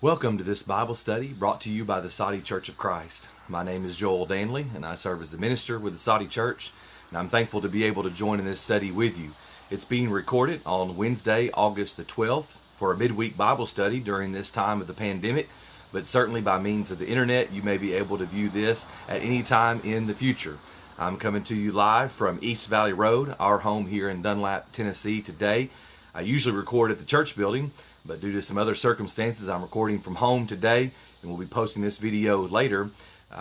Welcome to this Bible study brought to you by the Saudi Church of Christ. My name is Joel Danley, and I serve as the minister with the Saudi Church, and I'm thankful to be able to join in this study with you. It's being recorded on Wednesday, August the 12th, for a midweek Bible study during this time of the pandemic, but certainly by means of the internet, you may be able to view this at any time in the future. I'm coming to you live from East Valley Road, our home here in Dunlap, Tennessee today. I usually record at the church building, but due to some other circumstances, I'm recording from home today, and we'll be posting this video later.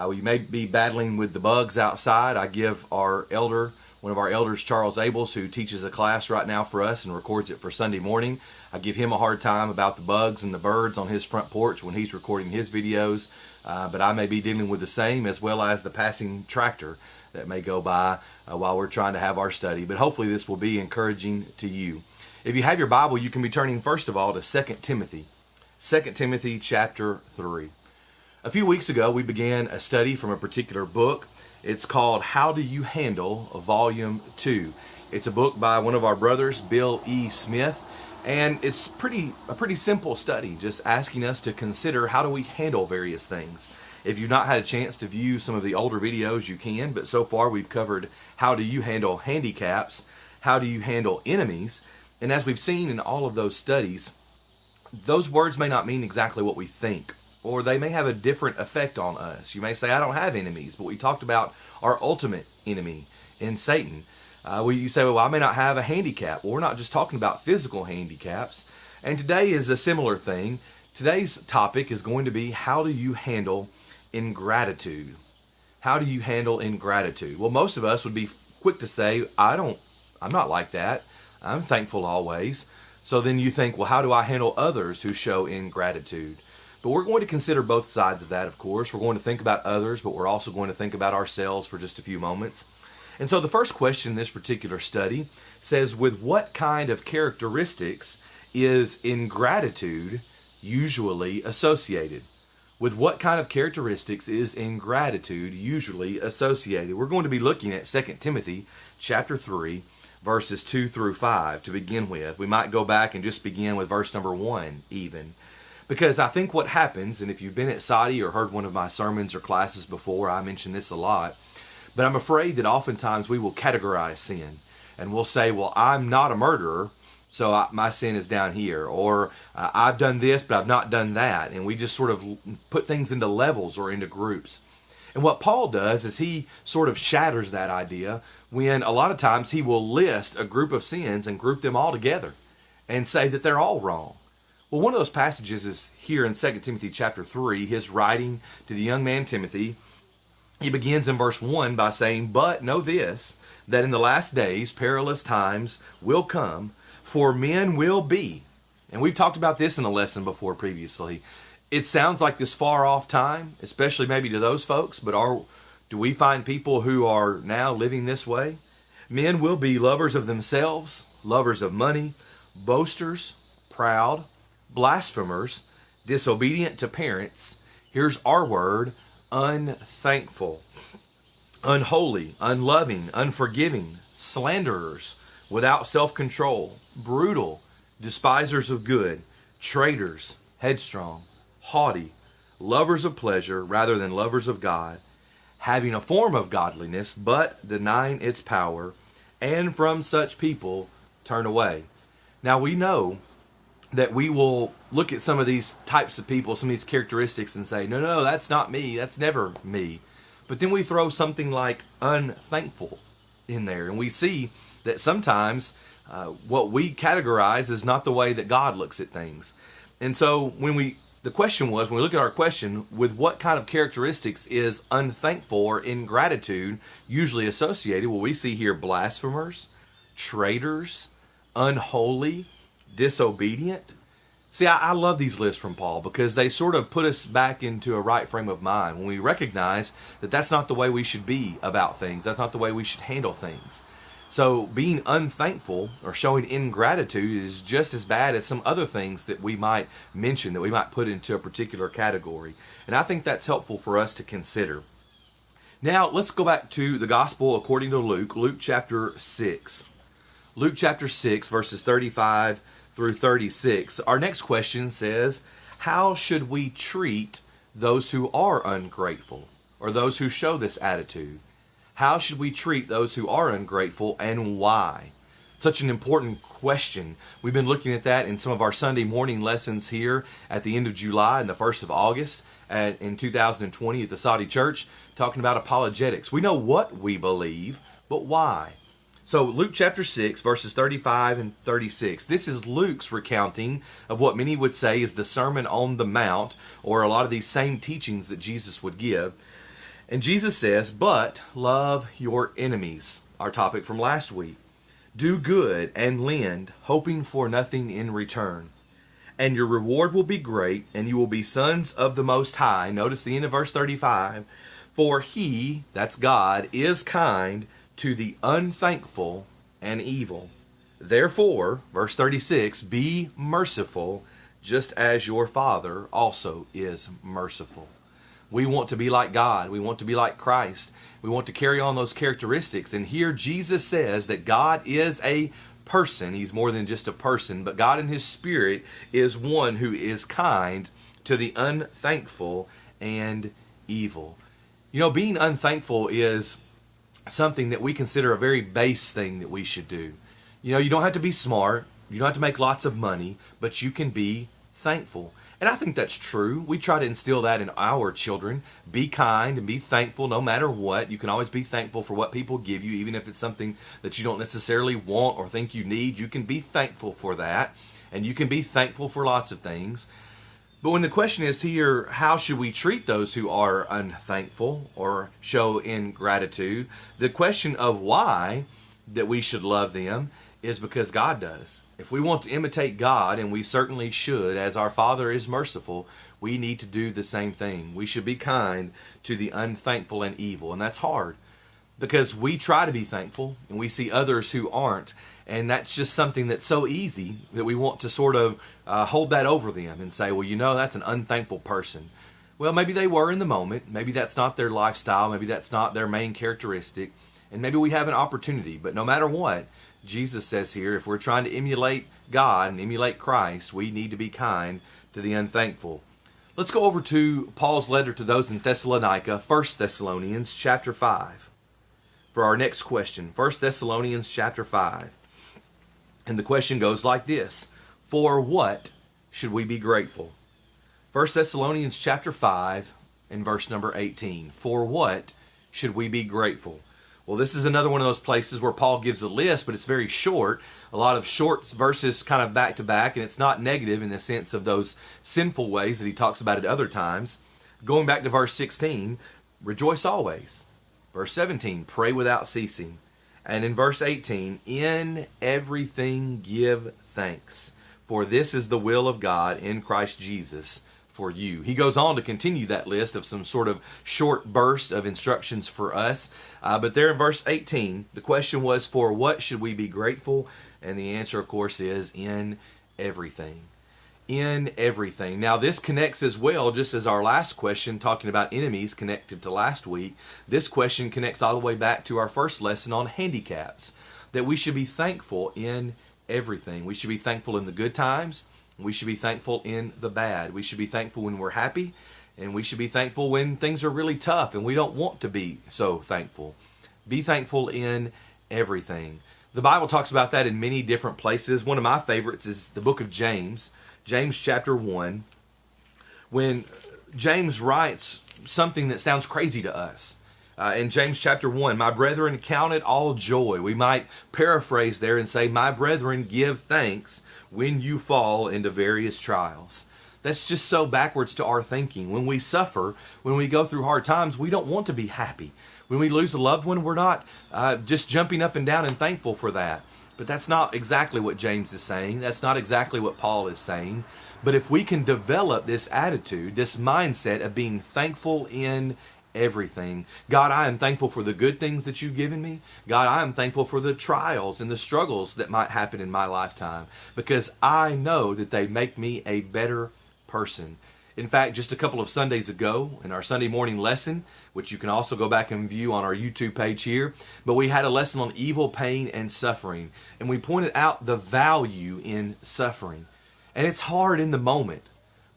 We may be battling with the bugs outside. I give one of our elders, Charles Abels, who teaches a class right now for us and records it for Sunday morning. I give him a hard time about the bugs and the birds on his front porch when he's recording his videos, but I may be dealing with the same, as well as the passing tractor that may go by while we're trying to have our study. But hopefully this will be encouraging to you. If you have your Bible, you can be turning first of all to 2 Timothy. 2 Timothy chapter 3. A few weeks ago, we began a study from a particular book. It's called How Do You Handle Volume 2. It's a book by one of our brothers, Bill E. Smith, and it's a pretty simple study, just asking us to consider how do we handle various things. If you've not had a chance to view some of the older videos, you can, but so far we've covered how do you handle handicaps, how do you handle enemies. And as we've seen in all of those studies, those words may not mean exactly what we think, or they may have a different effect on us. You may say, I don't have enemies, but we talked about our ultimate enemy in Satan. You say, well, I may not have a handicap. Well, we're not just talking about physical handicaps. And today is a similar thing. Today's topic is going to be, how do you handle ingratitude? How do you handle ingratitude? Well, most of us would be quick to say, I'm not like that. I'm thankful always. So then you think, well, how do I handle others who show ingratitude? But we're going to consider both sides of that, of course. We're going to think about others, but we're also going to think about ourselves for just a few moments. And so the first question in this particular study says, with what kind of characteristics is ingratitude usually associated? With what kind of characteristics is ingratitude usually associated? We're going to be looking at 2 Timothy chapter 3, verses 2 through 5 to begin with. We might go back and just begin with verse number 1 even. Because I think what happens, and if you've been at Saudi or heard one of my sermons or classes before, I mention this a lot, but I'm afraid that oftentimes we will categorize sin. And we'll say, well, I'm not a murderer, so my sin is down here. Or I've done this, but I've not done that. And we just sort of put things into levels or into groups. And what Paul does is he sort of shatters that idea when a lot of times he will list a group of sins and group them all together and say that they're all wrong. Well, one of those passages is here in 2 Timothy chapter 3, his writing to the young man Timothy. He begins in verse 1 by saying, but know this, that in the last days perilous times will come, for men will be. And we've talked about this in a lesson before previously. It sounds like this far off time, especially maybe to those folks, but do we find people who are now living this way? Men will be lovers of themselves, lovers of money, boasters, proud, blasphemers, disobedient to parents. Here's our word, unthankful, unholy, unloving, unforgiving, slanderers, without self-control, brutal, despisers of good, traitors, headstrong, haughty, lovers of pleasure rather than lovers of God, having a form of godliness, but denying its power, and from such people turn away. Now we know that we will look at some of these types of people, some of these characteristics, and say, no, that's not me, that's never me. But then we throw something like unthankful in there, and we see that sometimes what we categorize is not the way that God looks at things. And so the question was, when we look at our question, with what kind of characteristics is unthankful or ingratitude usually associated? Well, we see here blasphemers, traitors, unholy, disobedient. See, I love these lists from Paul because they sort of put us back into a right frame of mind when we recognize that that's not the way we should be about things. That's not the way we should handle things. So being unthankful or showing ingratitude is just as bad as some other things that we might mention, that we might put into a particular category. And I think that's helpful for us to consider. Now, let's go back to the Gospel according to Luke, Luke chapter 6. Luke chapter 6, verses 35 through 36. Our next question says, how should we treat those who are ungrateful or those who show this attitude? How should we treat those who are ungrateful, and why? Such an important question. We've been looking at that in some of our Sunday morning lessons here at the end of July and the 1st of August in 2020 at the Saudi Church, talking about apologetics. We know what we believe, but why? So Luke chapter 6, verses 35 and 36. This is Luke's recounting of what many would say is the Sermon on the Mount, or a lot of these same teachings that Jesus would give. And Jesus says, "But love your enemies," our topic from last week. "Do good and lend, hoping for nothing in return. And your reward will be great, and you will be sons of the Most High." Notice the end of verse 35. "For He," that's God, "is kind to the unthankful and evil. Therefore," verse 36, "be merciful, just as your Father also is merciful." We want to be like God. We want to be like Christ. We want to carry on those characteristics. And here Jesus says that God is a person. He's more than just a person, but God in His Spirit is one who is kind to the unthankful and evil. You know, being unthankful is something that we consider a very base thing that we should do. You know, you don't have to be smart. You don't have to make lots of money, but you can be thankful. And I think that's true. We try to instill that in our children. Be kind and be thankful no matter what. You can always be thankful for what people give you, even if it's something that you don't necessarily want or think you need. You can be thankful for that, and you can be thankful for lots of things. But when the question is here, how should we treat those who are unthankful or show ingratitude? The question of why that we should love them is because God does. If we want to imitate God, and we certainly should, as our Father is merciful, we need to do the same thing. We should be kind to the unthankful and evil. And that's hard because we try to be thankful and we see others who aren't. And that's just something that's so easy that we want to sort of hold that over them and say, well, you know, that's an unthankful person. Well, maybe they were in the moment. Maybe that's not their lifestyle. Maybe that's not their main characteristic. And maybe we have an opportunity. But no matter what, Jesus says here, if we're trying to emulate God and emulate Christ, we need to be kind to the unthankful. Let's go over to Paul's letter to those in Thessalonica, 1 Thessalonians chapter 5, for our next question. 1 Thessalonians chapter 5. And the question goes like this: for what should we be grateful? 1 Thessalonians chapter 5 and verse number 18. For what should we be grateful? Well, this is another one of those places where Paul gives a list, but it's very short. A lot of short verses kind of back to back, and it's not negative in the sense of those sinful ways that he talks about at other times. Going back to verse 16, rejoice always. Verse 17, pray without ceasing. And in verse 18, in everything give thanks, for this is the will of God in Christ Jesus for you. He goes on to continue that list of some sort of short burst of instructions for us. But there in verse 18, the question was, for what should we be grateful? And the answer, of course, is in everything. In everything. Now, this connects as well, just as our last question, talking about enemies, connected to last week. This question connects all the way back to our first lesson on handicaps, that we should be thankful in everything. We should be thankful in the good times. We should be thankful in the bad. We should be thankful when we're happy, and we should be thankful when things are really tough and we don't want to be so thankful. Be thankful in everything. The Bible talks about that in many different places. One of my favorites is the book of James, James chapter 1, when James writes something that sounds crazy to us. In James chapter 1, my brethren, count it all joy. We might paraphrase there and say, my brethren, give thanks when you fall into various trials. That's just so backwards to our thinking. When we suffer, when we go through hard times, we don't want to be happy. When we lose a loved one, we're not just jumping up and down and thankful for that. But that's not exactly what James is saying. That's not exactly what Paul is saying. But if we can develop this attitude, this mindset of being thankful in everything. God, I am thankful for the good things that you've given me. God, I am thankful for the trials and the struggles that might happen in my lifetime, because I know that they make me a better person. In fact, just a couple of Sundays ago in our Sunday morning lesson, which you can also go back and view on our YouTube page here, but we had a lesson on evil, pain, and suffering. And we pointed out the value in suffering. And it's hard in the moment.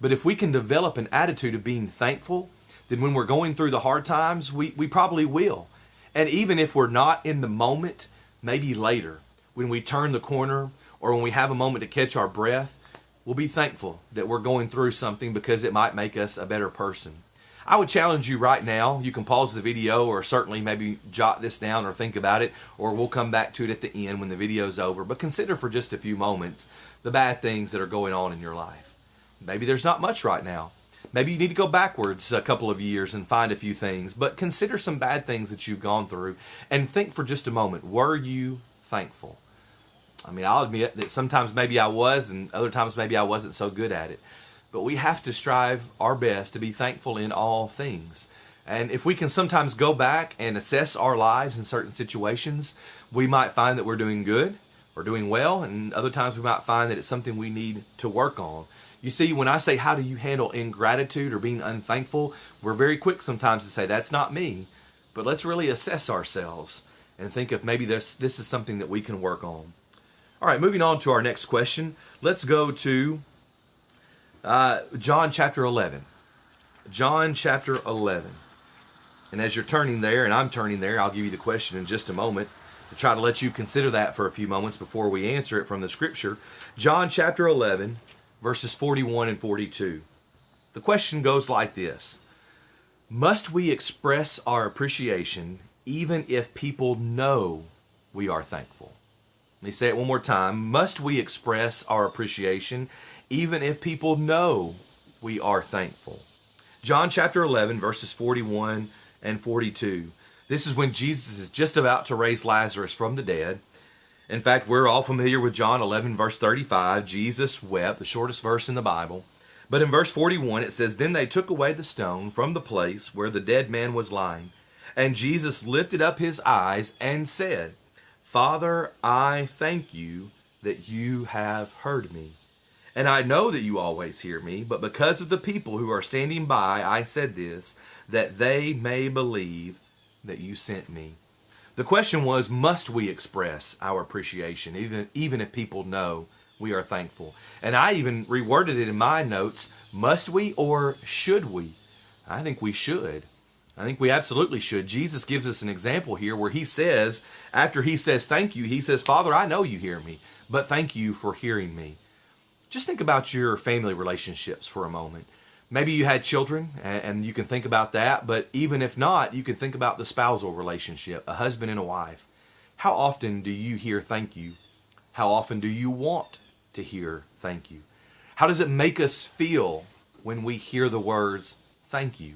But if we can develop an attitude of being thankful, then when we're going through the hard times, we probably will. And even if we're not in the moment, maybe later, when we turn the corner or when we have a moment to catch our breath, we'll be thankful that we're going through something because it might make us a better person. I would challenge you right now. You can pause the video or certainly maybe jot this down or think about it, or we'll come back to it at the end when the video's over. But consider for just a few moments the bad things that are going on in your life. Maybe there's not much right now. Maybe you need to go backwards a couple of years and find a few things. But consider some bad things that you've gone through and think for just a moment, were you thankful? I mean, I'll admit that sometimes maybe I was and other times maybe I wasn't so good at it. But we have to strive our best to be thankful in all things. And if we can sometimes go back and assess our lives in certain situations, we might find that we're doing good or doing well, and other times we might find that it's something we need to work on. You see, when I say, how do you handle ingratitude or being unthankful, we're very quick sometimes to say, that's not me. But let's really assess ourselves and think if maybe this is something that we can work on. All right, moving on to our next question. Let's go to John chapter 11. John chapter 11. And as you're turning there, and I'm turning there, I'll give you the question in just a moment to try to let you consider that for a few moments before we answer it from the scripture. John chapter 11, verses 41 and 42. The question goes like this. Must we express our appreciation even if people know we are thankful? Let me say it one more time. Must we express our appreciation even if people know we are thankful? John chapter 11, verses 41 and 42. This is when Jesus is just about to raise Lazarus from the dead. In fact, we're all familiar with John 11, verse 35. Jesus wept, the shortest verse in the Bible. But in verse 41, it says, Then they took away the stone from the place where the dead man was lying. And Jesus lifted up his eyes and said, Father, I thank you that you have heard me. And I know that you always hear me, but because of the people who are standing by, I said this, that they may believe that you sent me. The question was, must we express our appreciation, even if people know we are thankful? And I even reworded it in my notes, must we or should we? I think we should. I think we absolutely should. Jesus gives us an example here where he says, after he says thank you, he says, Father, I know you hear me, but thank you for hearing me. Just think about your family relationships for a moment. Maybe you had children and you can think about that, but even if not, you can think about the spousal relationship, a husband and a wife. How often do you hear thank you? How often do you want to hear thank you? How does it make us feel when we hear the words thank you?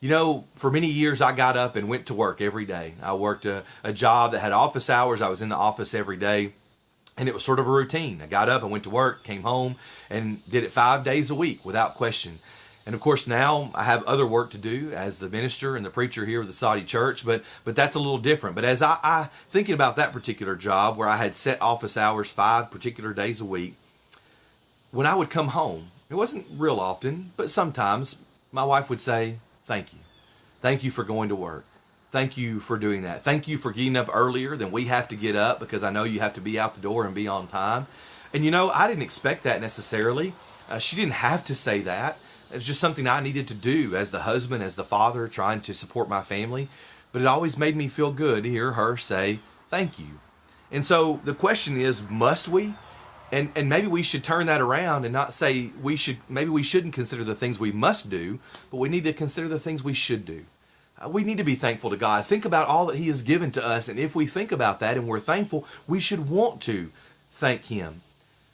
You know, for many years I got up and went to work every day. I worked a job that had office hours. I was in the office every day. And it was sort of a routine. I got up, I went to work, came home, and did it 5 days a week without question. And of course now I have other work to do as the minister and the preacher here with the Saudi church, but that's a little different. But as I thinking about that particular job where I had set office hours 5 particular days a week, when I would come home, it wasn't real often, but sometimes my wife would say, thank you. Thank you for going to work. Thank you for doing that. Thank you for getting up earlier than we have to get up because I know you have to be out the door and be on time. And you know, I didn't expect that necessarily. She didn't have to say that. It was just something I needed to do as the husband, as the father, trying to support my family. But it always made me feel good to hear her say, thank you. And so the question is, must we? And maybe we should turn that around and not say maybe we shouldn't consider the things we must do, but we need to consider the things we should do. We need to be thankful to God. Think about all that he has given to us. And if we think about that and we're thankful, we should want to thank him.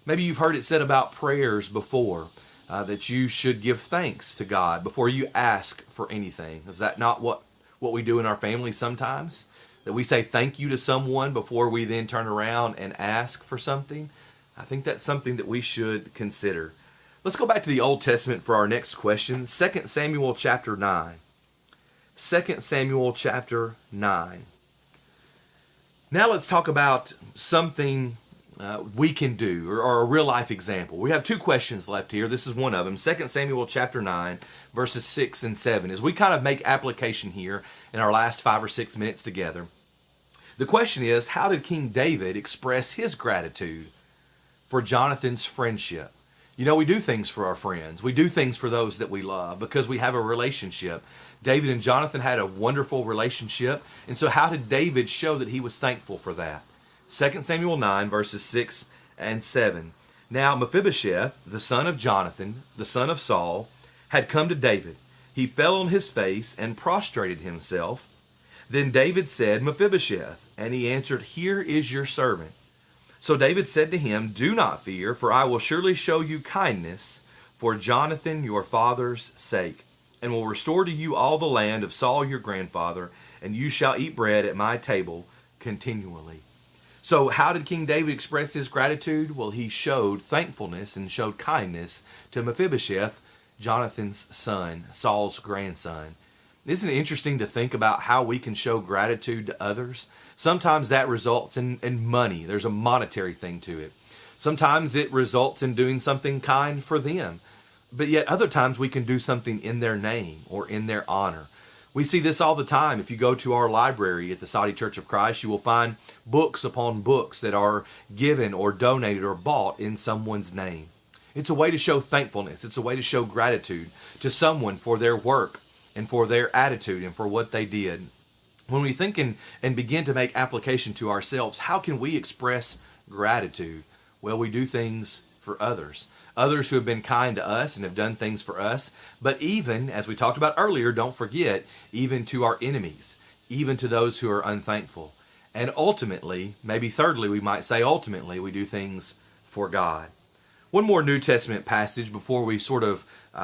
Maybe you've heard it said about prayers before, that you should give thanks to God before you ask for anything. Is that not what we do in our family sometimes? That we say thank you to someone before we then turn around and ask for something? I think that's something that we should consider. Let's go back to the Old Testament for our next question. 2 Samuel chapter 9. 2 Samuel chapter 9. Now let's talk about something we can do, or a real life example. We have 2 questions left here. This is one of them. 2 Samuel chapter 9, verses 6 and 7. As we kind of make application here in our last 5 or 6 minutes together, the question is, how did King David express his gratitude for Jonathan's friendship? You know, we do things for our friends. We do things for those that we love because we have a relationship. David and Jonathan had a wonderful relationship. And so how did David show that he was thankful for that? 2 Samuel 9, verses 6 and 7. Now Mephibosheth, the son of Jonathan, the son of Saul, had come to David. He fell on his face and prostrated himself. Then David said, Mephibosheth, and he answered, Here is your servant. So David said to him, Do not fear, for I will surely show you kindness for Jonathan your father's sake, and will restore to you all the land of Saul your grandfather, and you shall eat bread at my table continually. So how did King David express his gratitude? Well, he showed thankfulness and showed kindness to Mephibosheth, Jonathan's son, Saul's grandson. Isn't it interesting to think about how we can show gratitude to others? Sometimes that results in money. There's a monetary thing to it. Sometimes it results in doing something kind for them. But yet other times we can do something in their name or in their honor. We see this all the time. If you go to our library at the Saudi Church of Christ, you will find books upon books that are given or donated or bought in someone's name. It's a way to show thankfulness. It's a way to show gratitude to someone for their work and for their attitude and for what they did. When we think and begin to make application to ourselves, how can we express gratitude? Well, we do things for others. Others who have been kind to us and have done things for us. But even, as we talked about earlier, don't forget, even to our enemies, even to those who are unthankful. And ultimately, maybe thirdly, we might say ultimately, we do things for God. One more New Testament passage before we sort of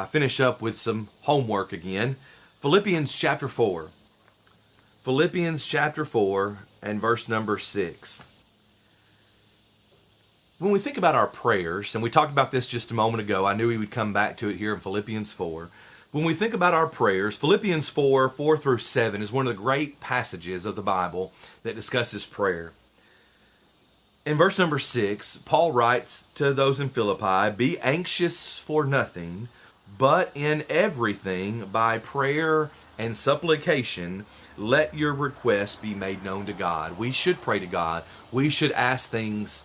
finish up with some homework again. Philippians chapter 4. Philippians chapter 4 and verse number 6. When we think about our prayers, and we talked about this just a moment ago, I knew we would come back to it here in Philippians 4. When we think about our prayers, Philippians 4 through 7 is one of the great passages of the Bible that discusses prayer. In verse number 6, Paul writes to those in Philippi, Be anxious for nothing, but in everything by prayer and supplication, let your requests be made known to God. We should pray to God. We should ask things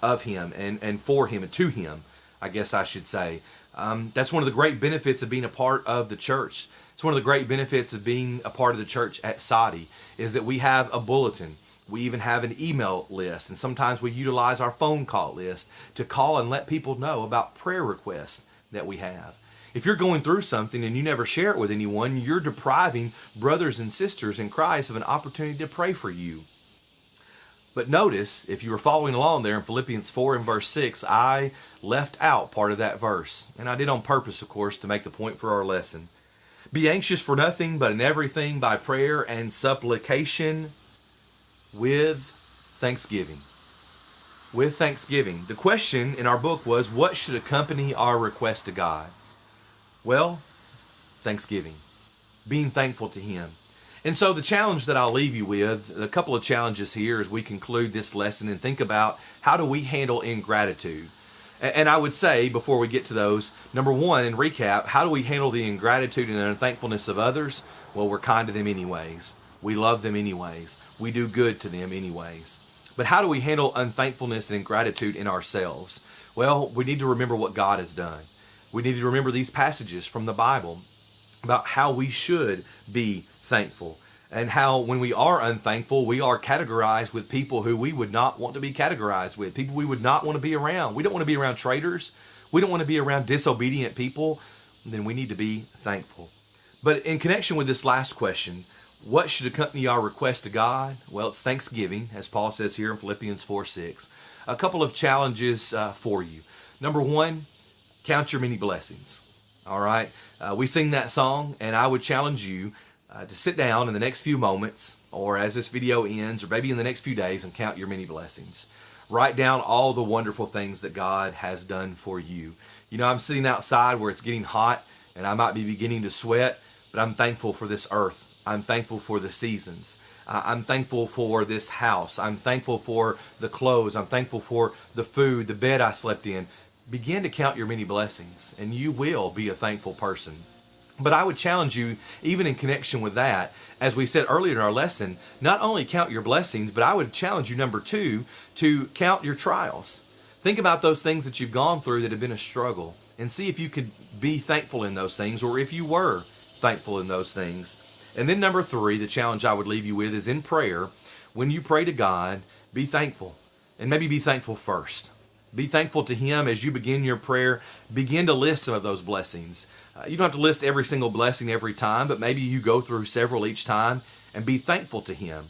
of Him and for Him and to Him, I guess I should say. That's one of the great benefits of being a part of the church. It's one of the great benefits of being a part of the church at Saudi is that we have a bulletin. We even have an email list, and sometimes we utilize our phone call list to call and let people know about prayer requests that we have. If you're going through something and you never share it with anyone, you're depriving brothers and sisters in Christ of an opportunity to pray for you. But notice, if you were following along there in Philippians 4 and verse 6, I left out part of that verse. And I did on purpose, of course, to make the point for our lesson. Be anxious for nothing, but in everything by prayer and supplication with thanksgiving. With thanksgiving. The question in our book was, what should accompany our request to God? Well, thanksgiving. Being thankful to Him. And so the challenge that I'll leave you with, a couple of challenges here as we conclude this lesson and think about how do we handle ingratitude. And I would say, before we get to those, number one, in recap, how do we handle the ingratitude and unthankfulness of others? Well, we're kind to them anyways. We love them anyways. We do good to them anyways. But how do we handle unthankfulness and ingratitude in ourselves? Well, we need to remember what God has done. We need to remember these passages from the Bible about how we should be thankful, and how when we are unthankful, we are categorized with people who we would not want to be categorized with, people we would not want to be around. We don't want to be around traitors. We don't want to be around disobedient people. Then we need to be thankful. But in connection with this last question, what should accompany our request to God? Well, it's thanksgiving, as Paul says here in Philippians 4:6. A couple of challenges for you. Number one, count your many blessings. All right? We sing that song, and I would challenge you to sit down in the next few moments, or as this video ends, or maybe in the next few days, and count your many blessings. Write down all the wonderful things that God has done for you. You know, I'm sitting outside where it's getting hot, and I might be beginning to sweat, but I'm thankful for this earth. I'm thankful for the seasons. I'm thankful for this house. I'm thankful for the clothes. I'm thankful for the food, the bed I slept in. Begin to count your many blessings, and you will be a thankful person. But I would challenge you, even in connection with that, as we said earlier in our lesson, not only count your blessings, but I would challenge you, number two, to count your trials. Think about those things that you've gone through that have been a struggle and see if you could be thankful in those things, or if you were thankful in those things. And then number 3, the challenge I would leave you with is in prayer, when you pray to God, be thankful. And maybe be thankful first. Be thankful to Him as you begin your prayer. Begin to list some of those blessings. You don't have to list every single blessing every time, but maybe you go through several each time and be thankful to Him.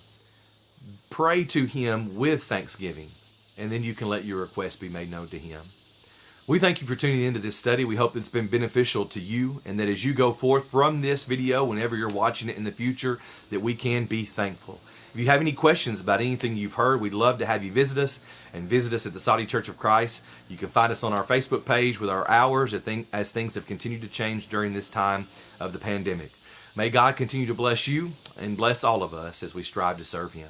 Pray to Him with thanksgiving, and then you can let your request be made known to Him. We thank you for tuning into this study. We hope it's been beneficial to you, and that as you go forth from this video, whenever you're watching it in the future, that we can be thankful. If you have any questions about anything you've heard, we'd love to have you visit us at the Saudi Church of Christ. You can find us on our Facebook page with our hours as things have continued to change during this time of the pandemic. May God continue to bless you and bless all of us as we strive to serve Him.